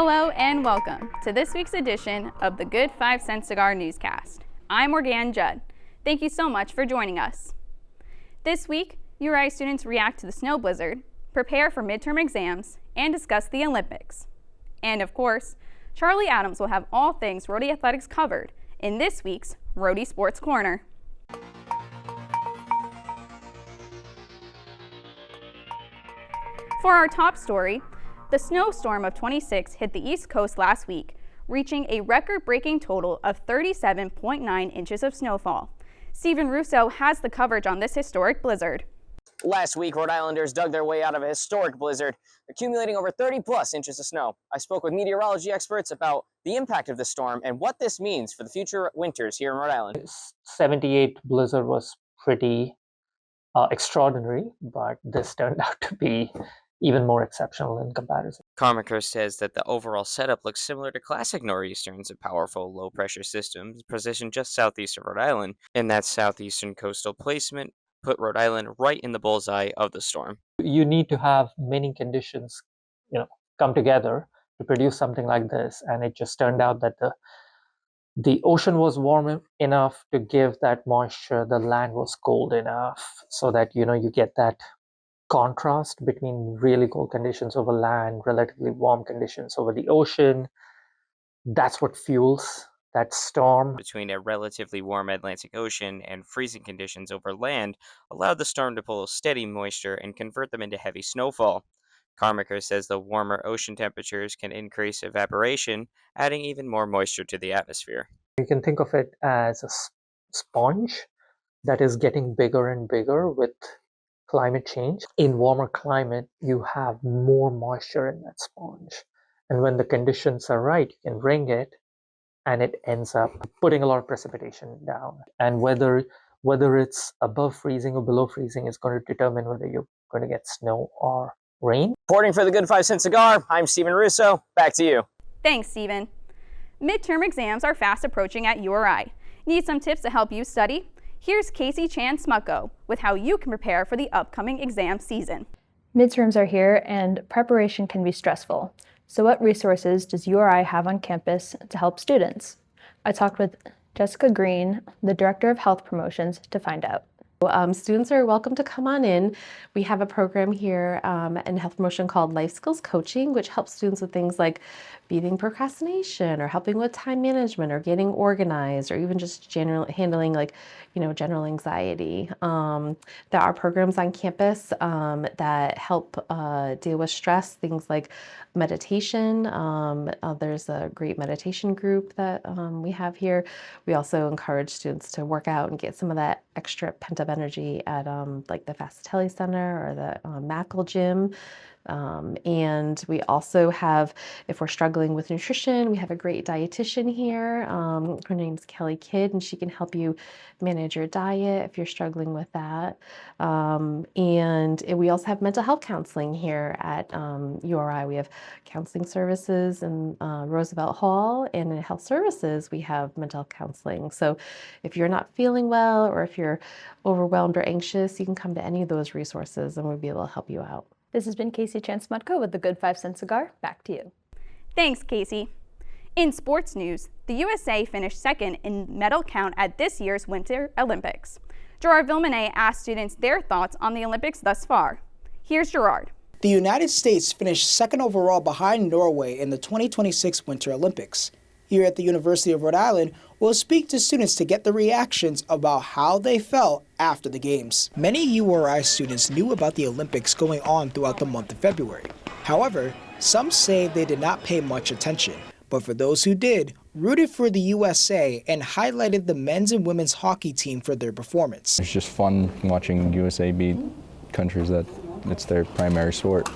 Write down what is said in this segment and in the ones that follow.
Hello and welcome to this week's edition of the Good 5 Cent Cigar Newscast. I'm Morganne Judd. Thank you so much for joining us. This week, URI students react to the snow blizzard, prepare for midterm exams, and discuss the Olympics. And of course, Charlie Adams will have all things Rhody athletics covered in this week's Rhody Sports Corner. For our top story, the snowstorm of 26 hit the East Coast last week, reaching a record-breaking total of 37.9 inches of snowfall. Stephen Russo has the coverage on this historic blizzard. Last week, Rhode Islanders dug their way out of a historic blizzard, accumulating over 30-plus inches of snow. I spoke with meteorology experts about the impact of the storm and what this means for the future winters here in Rhode Island. 78 blizzard was pretty extraordinary, but this turned out to be even more exceptional in comparison. Carmaker says that the overall setup looks similar to classic nor'easters, a powerful low-pressure system positioned just southeast of Rhode Island, and that southeastern coastal placement put Rhode Island right in the bullseye of the storm. You need to have many conditions, come together to produce something like this, and it just turned out that the ocean was warm enough to give that moisture, the land was cold enough, so that you get that contrast between really cold conditions over land, relatively warm conditions over the ocean. That's what fuels that storm. Between a relatively warm Atlantic Ocean and freezing conditions over land allowed the storm to pull steady moisture and convert them into heavy snowfall. Carmaker says the warmer ocean temperatures can increase evaporation, adding even more moisture to the atmosphere. You can think of it as a sponge that is getting bigger and bigger with climate change. In warmer climate, you have more moisture in that sponge. And when the conditions are right, you can wring it and it ends up putting a lot of precipitation down. And whether it's above freezing or below freezing is going to determine whether you're going to get snow or rain. Reporting for the Good 5 Cent Cigar, I'm Stephen Russo. Back to you. Thanks, Stephen. Midterm exams are fast approaching at URI. Need some tips to help you study? Here's Chan-Smutko with how you can prepare for the upcoming exam season. Midterms are here and preparation can be stressful. So what resources does URI have on campus to help students? I talked with Jessica Green, the Director of Health Promotions, to find out. Students are welcome to come on in. We have a program here in health promotion called Life Skills Coaching, which helps students with things like beating procrastination or helping with time management or getting organized or even just handling general anxiety. There are programs on campus that help deal with stress, things like meditation. There's a great meditation group that we have here. We also encourage students to work out and get some of that extra pent-up energy at like the Fascitelli Center or the Mackle Gym. And we also have, if we're struggling with nutrition, we have a great dietitian here. Her name's Kelly Kidd, and she can help you manage your diet if you're struggling with that. And we also have mental health counseling here at URI. We have counseling services in Roosevelt Hall, and in health services, we have mental health counseling. So if you're not feeling well or if you're overwhelmed or anxious, you can come to any of those resources and we'll be able to help you out. This has been Casey Chan-Smutko with the Good 5 Cent Cigar. Back to you. Thanks, Casey. In sports news, the USA finished second in medal count at this year's Winter Olympics. Gerard Villemenay asked students their thoughts on the Olympics thus far. Here's Gerard. The United States finished second overall behind Norway in the 2026 Winter Olympics. Here at the University of Rhode Island, we'll speak to students to get the reactions about how they felt after the games. Many URI students knew about the Olympics going on throughout the month of February. However, some say they did not pay much attention. But for those who did, rooted for the USA and highlighted the men's and women's hockey team for their performance. It's just fun watching USA beat countries that it's their primary sport.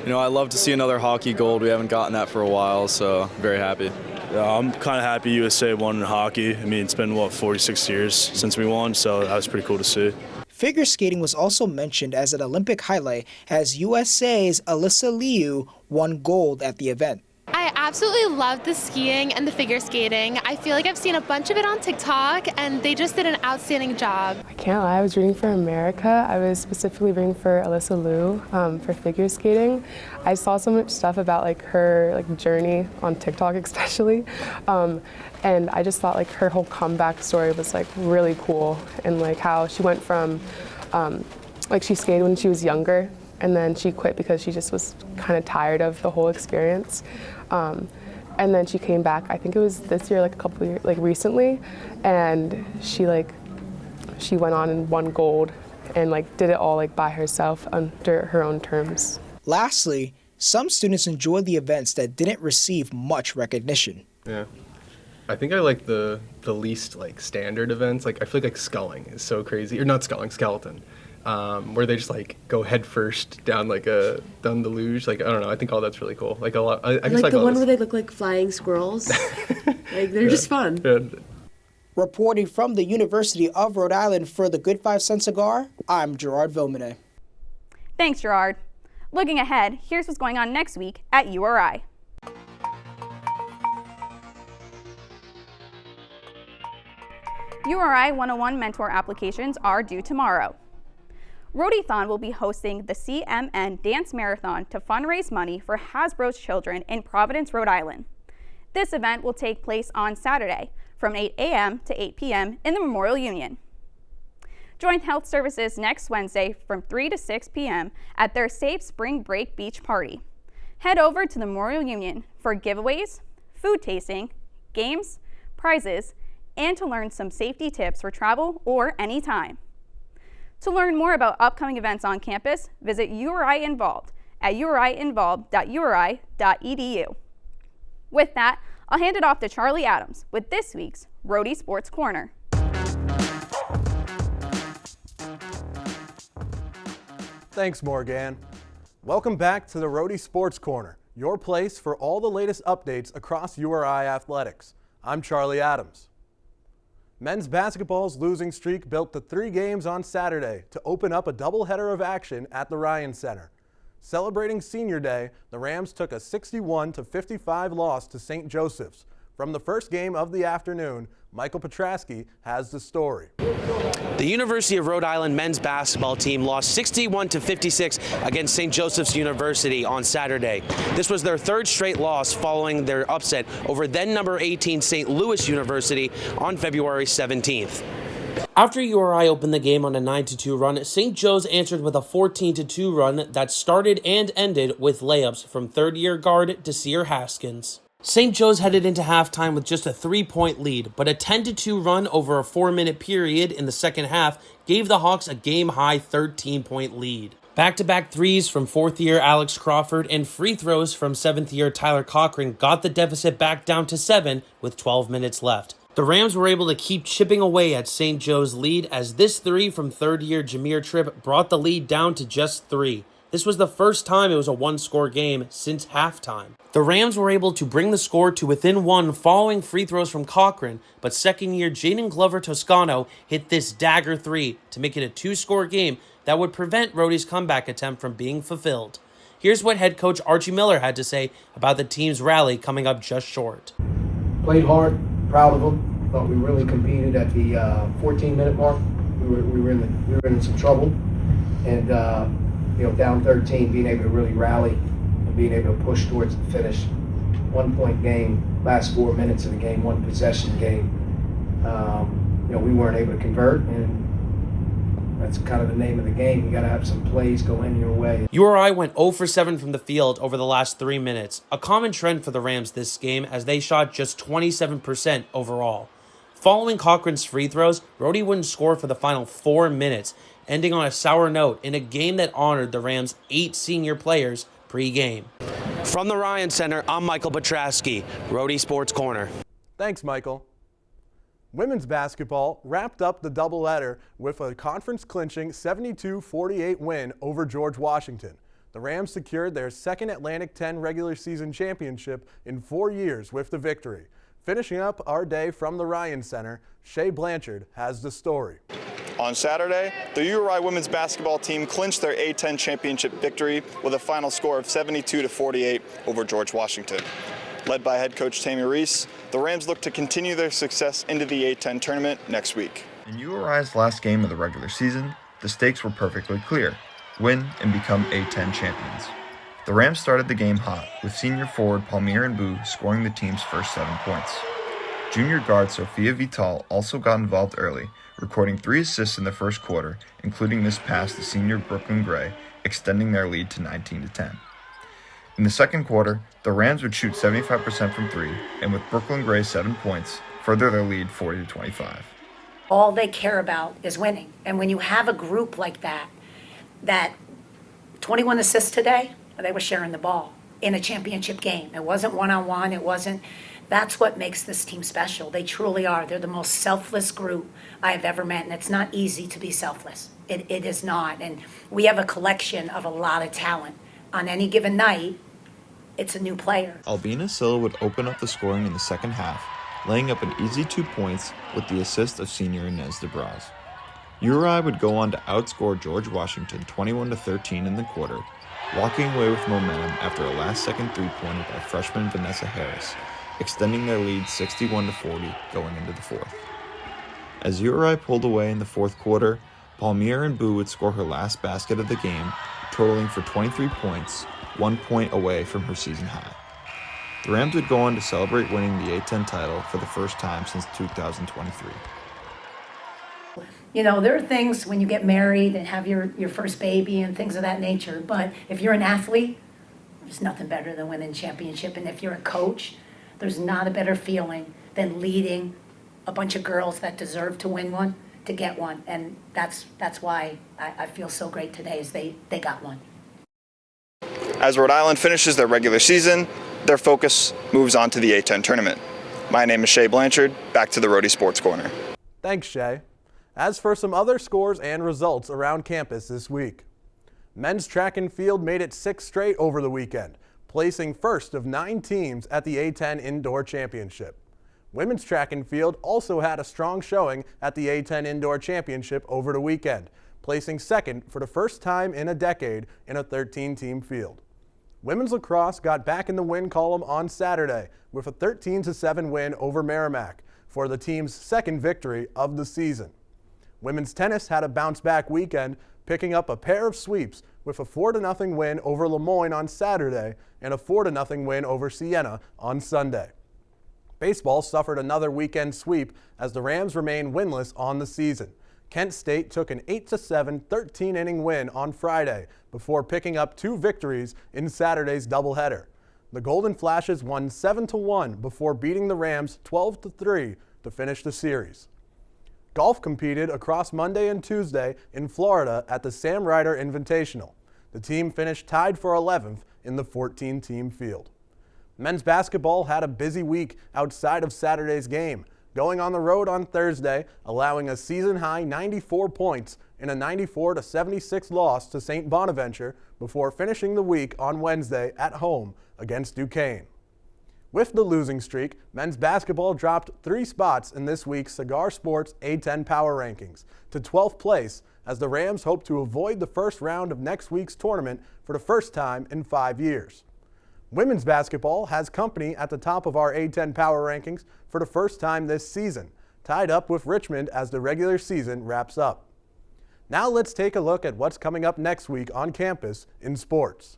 I love to see another hockey gold. We haven't gotten that for a while, so I'm very happy. I'm kind of happy USA won in hockey. I mean, it's been, 46 years since we won, so that was pretty cool to see. Figure skating was also mentioned as an Olympic highlight as USA's Alyssa Liu won gold at the event. I absolutely loved the skiing and the figure skating. I feel like I've seen a bunch of it on TikTok, and they just did an outstanding job. I can't lie, I was rooting for America. I was specifically rooting for Alyssa Liu for figure skating. I saw so much stuff about like her journey on TikTok especially, and I just thought like her whole comeback story was like really cool, and like how she went from like she skated when she was younger, and then she quit because she just was kind of tired of the whole experience. And then she came back, I think it was this year, like a couple of years, like recently, and she went on and won gold and like did it all like by herself under her own terms. Lastly, some students enjoyed the events that didn't receive much recognition. Yeah. I think I like the least like standard events. Like I feel like sculling is so crazy, or not sculling, skeleton. Where they just like go head first down down the luge. Like I don't know. I think all that's really cool. Like a lot. I like the one where they look like flying squirrels. Like they're just fun. Yeah. Reporting from the University of Rhode Island for the Good 5 Cent Cigar, I'm Gerard Villemenay. Thanks, Gerard. Looking ahead, here's what's going on next week at URI. URI 101 mentor applications are due tomorrow. Rhody will be hosting the CMN Dance Marathon to fundraise money for Hasbro's children in Providence, Rhode Island. This event will take place on Saturday from 8 a.m. to 8 p.m. in the Memorial Union. Join Health Services next Wednesday from 3 to 6 p.m. at their Safe Spring Break Beach Party. Head over to the Memorial Union for giveaways, food tasting, games, prizes, and to learn some safety tips for travel or anytime. To learn more about upcoming events on campus, visit URI Involved at uriinvolved.uri.edu. With that, I'll hand it off to Charlie Adams with this week's Rhody Sports Corner. Thanks, Morganne. Welcome back to the Rhody Sports Corner, your place for all the latest updates across URI athletics. I'm Charlie Adams. Men's basketball's losing streak built to 3 games on Saturday to open up a doubleheader of action at the Ryan Center. Celebrating Senior Day, the Rams took a 61-55 loss to St. Joseph's. From the first game of the afternoon, Michael Petraske has the story. The University of Rhode Island men's basketball team lost 61-56 against St. Joseph's University on Saturday. This was their 3rd straight loss following their upset over then number 18 St. Louis University on February 17th. After URI opened the game on a 9-2 run, St. Joe's answered with a 14-2 run that started and ended with layups from third-year guard Desir Haskins. St. Joe's headed into halftime with just a 3-point lead, but a 10-2 run over a 4-minute period in the second half gave the Hawks a game-high 13-point lead. Back-to-back threes from 4th-year Alex Crawford and free throws from 7th-year Tyler Cochran got the deficit back down to 7 with 12 minutes left. The Rams were able to keep chipping away at St. Joe's lead as this 3 from 3rd-year Jameer Tripp brought the lead down to just 3. This was the first time it was a 1-score game since halftime. The Rams were able to bring the score to within 1 following free throws from Cochran, but second-year Jaden Glover Toscano hit this dagger 3 to make it a 2-score game that would prevent Rhody's comeback attempt from being fulfilled. Here's what head coach Archie Miller had to say about the team's rally coming up just short. Played hard, proud of them. Thought we really competed at the 14-minute mark. We were in some trouble, and down 13, being able to really rally and being able to push towards the finish. 1-point game, last 4 minutes of the game, 1 possession game. We weren't able to convert, and that's kind of the name of the game. You got to have some plays go in your way. URI went 0 for 7 from the field over the last 3 minutes, a common trend for the Rams this game as they shot just 27% overall. Following Cochran's free throws, Rhody wouldn't score for the final 4 minutes, ending on a sour note in a game that honored the Rams' 8 senior players pre-game. From the Ryan Center, I'm Michael Petraske, Rhody Sports Corner. Thanks, Michael. Women's basketball wrapped up the doubleheader with a conference-clinching 72-48 win over George Washington. The Rams secured their 2nd Atlantic 10 regular season championship in 4 years with the victory. Finishing up our day from the Ryan Center, Shea Blanchard has the story. On Saturday, the URI women's basketball team clinched their A10 championship victory with a final score of 72-48 over George Washington. Led by head coach Tammy Reese, the Rams look to continue their success into the A10 tournament next week. In URI's last game of the regular season, the stakes were perfectly clear: win and become A10 champions. The Rams started the game hot, with senior forward Palmier and Boo scoring the team's first 7 points. Junior guard Sofia Vital also got involved early, recording 3 assists in the first quarter, including this pass to senior Brooklyn Gray, extending their lead to 19-10. In the second quarter, the Rams would shoot 75% from 3, and with Brooklyn Gray's 7 points, further their lead 40-25. All they care about is winning. And when you have a group like that 21 assists today, they were sharing the ball in a championship game. It wasn't one-on-one, that's what makes this team special. They truly are. They're the most selfless group I have ever met, and it's not easy to be selfless. It is not. And we have a collection of a lot of talent. On any given night, it's a new player. Albina Silla would open up the scoring in the second half, laying up an easy 2 points with the assist of senior Inez DeBraz. URI would go on to outscore George Washington 21-13 in the quarter, walking away with momentum after a last-second three-pointer by freshman Vanessa Harris, extending their lead 61-40 going into the fourth. As URI pulled away in the fourth quarter, Palmier and Boo would score her last basket of the game, totaling for 23 points, 1 point away from her season high. The Rams would go on to celebrate winning the A10 title for the first time since 2023. You know, there are things when you get married and have your first baby and things of that nature, but if you're an athlete, there's nothing better than winning a championship. And if you're a coach, there's not a better feeling than leading a bunch of girls that deserve to win one to get one. And that's why I feel so great today is they got one. As Rhode Island finishes their regular season, their focus moves on to the A10 tournament. My name is Shea Blanchard. Back to the Rhody Sports Corner. Thanks, Shea. As for some other scores and results around campus this week. Men's track and field made it 6 straight over the weekend, placing first of 9 teams at the A10 Indoor Championship. Women's track and field also had a strong showing at the A10 Indoor Championship over the weekend, placing second for the first time in a decade in a 13-team field. Women's lacrosse got back in the win column on Saturday with a 13-7 win over Merrimack for the team's second victory of the season. Women's tennis had a bounce-back weekend, picking up a pair of sweeps with a 4-0 win over Lemoyne on Saturday and a 4-0 win over Siena on Sunday. Baseball suffered another weekend sweep as the Rams remain winless on the season. Kent State took an 8-7 13-inning win on Friday before picking up 2 victories in Saturday's doubleheader. The Golden Flashes won 7-1 before beating the Rams 12-3 to finish the series. Golf competed across Monday and Tuesday in Florida at the Sam Ryder Invitational. The team finished tied for 11th in the 14-team field. Men's basketball had a busy week outside of Saturday's game, going on the road on Thursday, allowing a season-high 94 points in a 94-76 loss to St. Bonaventure before finishing the week on Wednesday at home against Duquesne. With the losing streak, men's basketball dropped 3 spots in this week's Cigar Sports A10 Power Rankings to 12th place as the Rams hope to avoid the first round of next week's tournament for the first time in 5 years. Women's basketball has company at the top of our A10 Power Rankings for the first time this season, tied up with Richmond as the regular season wraps up. Now let's take a look at what's coming up next week on campus in sports.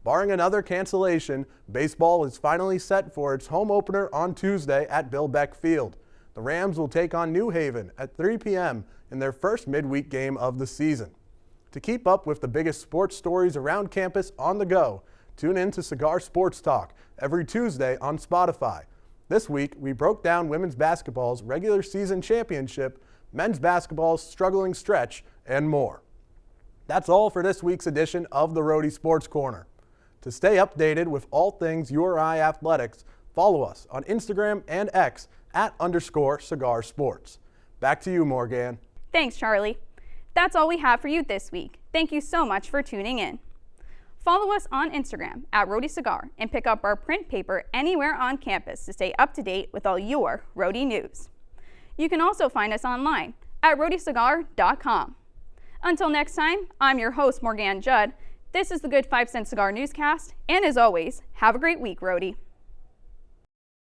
Barring another cancellation, baseball is finally set for its home opener on Tuesday at Bill Beck Field. The Rams will take on New Haven at 3 p.m. in their first midweek game of the season. To keep up with the biggest sports stories around campus on the go, tune in to Cigar Sports Talk every Tuesday on Spotify. This week, we broke down women's basketball's regular season championship, men's basketball's struggling stretch, and more. That's all for this week's edition of the Rhody Sports Corner. To stay updated with all things URI athletics, follow us on Instagram and X @_Cigar Sports. Back to you, Morganne. Thanks, Charlie. That's all we have for you this week. Thank you so much for tuning in. Follow us on Instagram @Rhody Cigar and pick up our print paper anywhere on campus to stay up to date with all your Rhody news. You can also find us online at rhodycigar.com. Until next time, I'm your host, Morganne Judd. This is the Good 5 Cent Cigar Newscast, and as always, have a great week, Rhody.